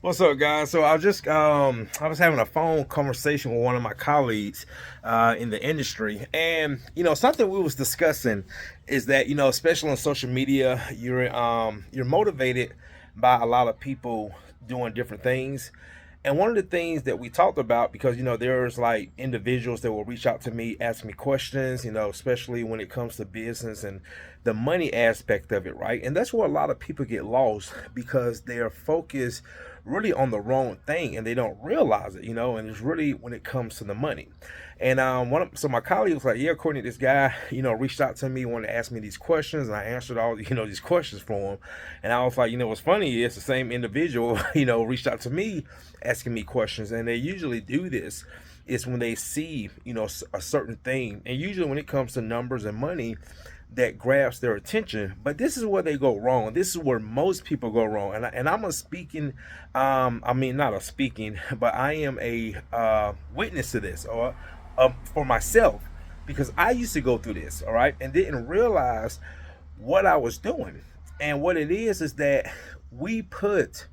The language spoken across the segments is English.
What's up, guys? So I was having a phone conversation with one of my colleagues in the industry, and something we was discussing is that especially on social media, you're motivated by a lot of people doing different things. And one of the things that we talked about, because there's like individuals that will reach out to me, ask me questions, especially when it comes to business and the money aspect of it, right? And that's where a lot of people get lost because they're focused really on the wrong thing and they don't realize it, and it's really when it comes to the money. And so my colleague was like, "Yeah, Courtney, this guy, reached out to me, wanted to ask me these questions, and I answered all, these questions for him." And I was like, what's funny is the same individual, reached out to me asking me questions, and they usually do this is when they see, a certain thing, and usually when it comes to numbers and money, that grabs their attention. But this is where they go wrong. This is where most people go wrong. And I'm a speaking, I mean, not a speaking, but I am a witness to this, or for myself, because I used to go through this, all right, and didn't realize what I was doing. And what it is that we put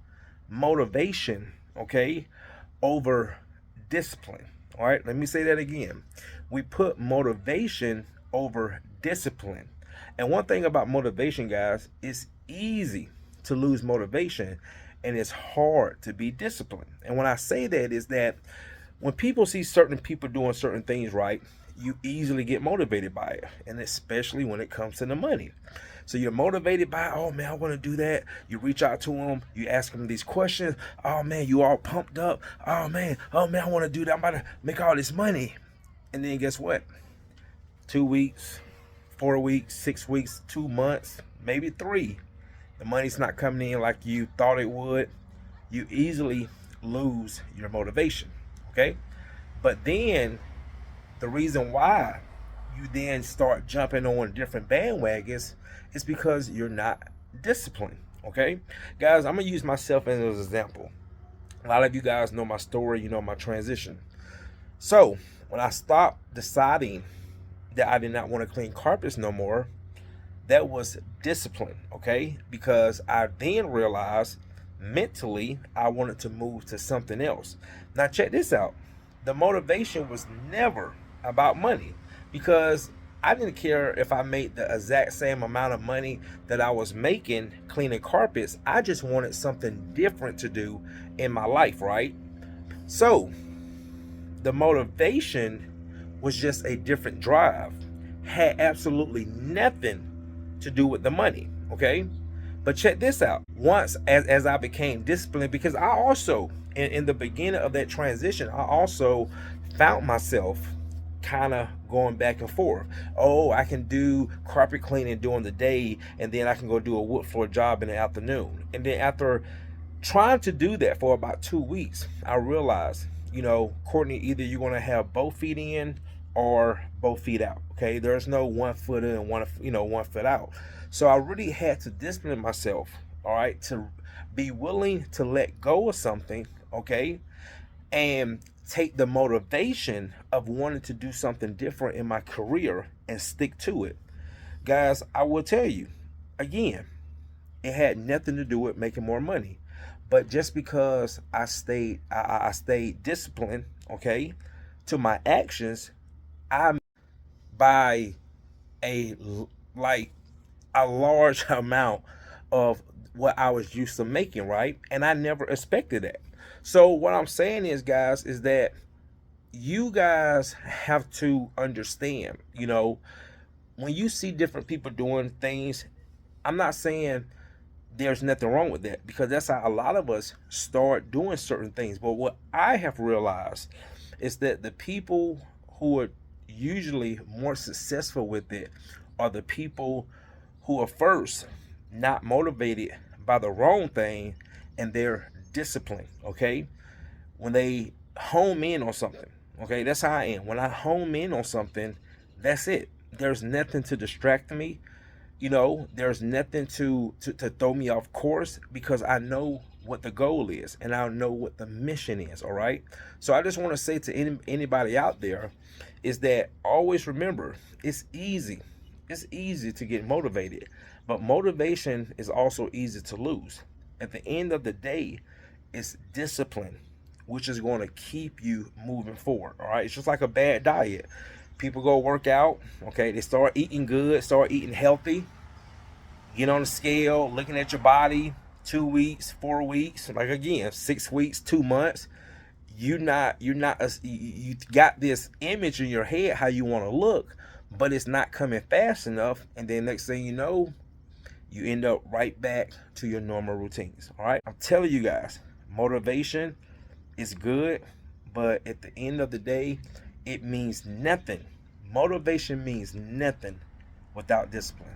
motivation, okay, over discipline. All right, let me say that again. We put motivation over discipline. And one thing about motivation, guys, it's easy to lose motivation and it's hard to be disciplined. And when I say that is that when people see certain people doing certain things right, you easily get motivated by it, and especially when it comes to the money. So you're motivated by, oh man, I want to do that. You reach out to them, you ask them these questions. Oh man, you all pumped up. Oh man, I want to do that. I'm about to make all this money. And then guess what? 2 weeks, 4 weeks, 6 weeks, 2 months, maybe three. The money's not coming in like you thought it would. You easily lose your motivation. Okay? But then the reason why you then start jumping on different bandwagons is because you're not disciplined. Okay, guys, I'm gonna use myself as an example. A lot of you guys know my story, my transition. So when I stopped deciding that I did not want to clean carpets no more, that was discipline. Okay, because I then realized mentally I wanted to move to something else. Now check this out. The motivation was never about money, because I didn't care if I made the exact same amount of money that I was making cleaning carpets. I just wanted something different to do in my life, right? So the motivation was just a different drive, had absolutely nothing to do with the money. Okay, but check this out. Once as I became disciplined, because I also in the beginning of that transition, I also found myself kind of going back and forth. Oh, I can do carpet cleaning during the day, and then I can go do a wood floor job in the afternoon. And then after trying to do that for about 2 weeks, I realized, Courtney, either you're going to have both feet in or both feet out. Okay, there's no one foot in and one foot out. So I really had to discipline myself, all right, to be willing to let go of something, okay, and take the motivation of wanting to do something different in my career and stick to it. Guys, I will tell you again, it had nothing to do with making more money. But just because I stayed disciplined, okay, to my actions, I by a like a large amount of what I was used to making, right? And I never expected that. So what I'm saying is, guys, is that you guys have to understand, when you see different people doing things, I'm not saying there's nothing wrong with that, because that's how a lot of us start doing certain things. But what I have realized is that the people who are usually more successful with it are the people who are first not motivated by the wrong thing, and they're disciplined. Okay, when they home in on something, okay, that's how I am. When I home in on something, that's it. There's nothing to distract me. There's nothing to throw me off course, because I know what the goal is and I know what the mission is. All right, so I just want to say to anybody out there is that always remember, it's easy to get motivated, but motivation is also easy to lose. At the end of the day, It's discipline, which is going to keep you moving forward. All right. It's just like a bad diet. People go work out. Okay. They start eating good, start eating healthy, get on the scale, looking at your body 2 weeks, 4 weeks, like again, 6 weeks, 2 months. You got this image in your head how you want to look, but it's not coming fast enough. And then next thing you know, you end up right back to your normal routines. All right. I'm telling you guys, motivation is good, but at the end of the day, it means nothing. Motivation means nothing without discipline.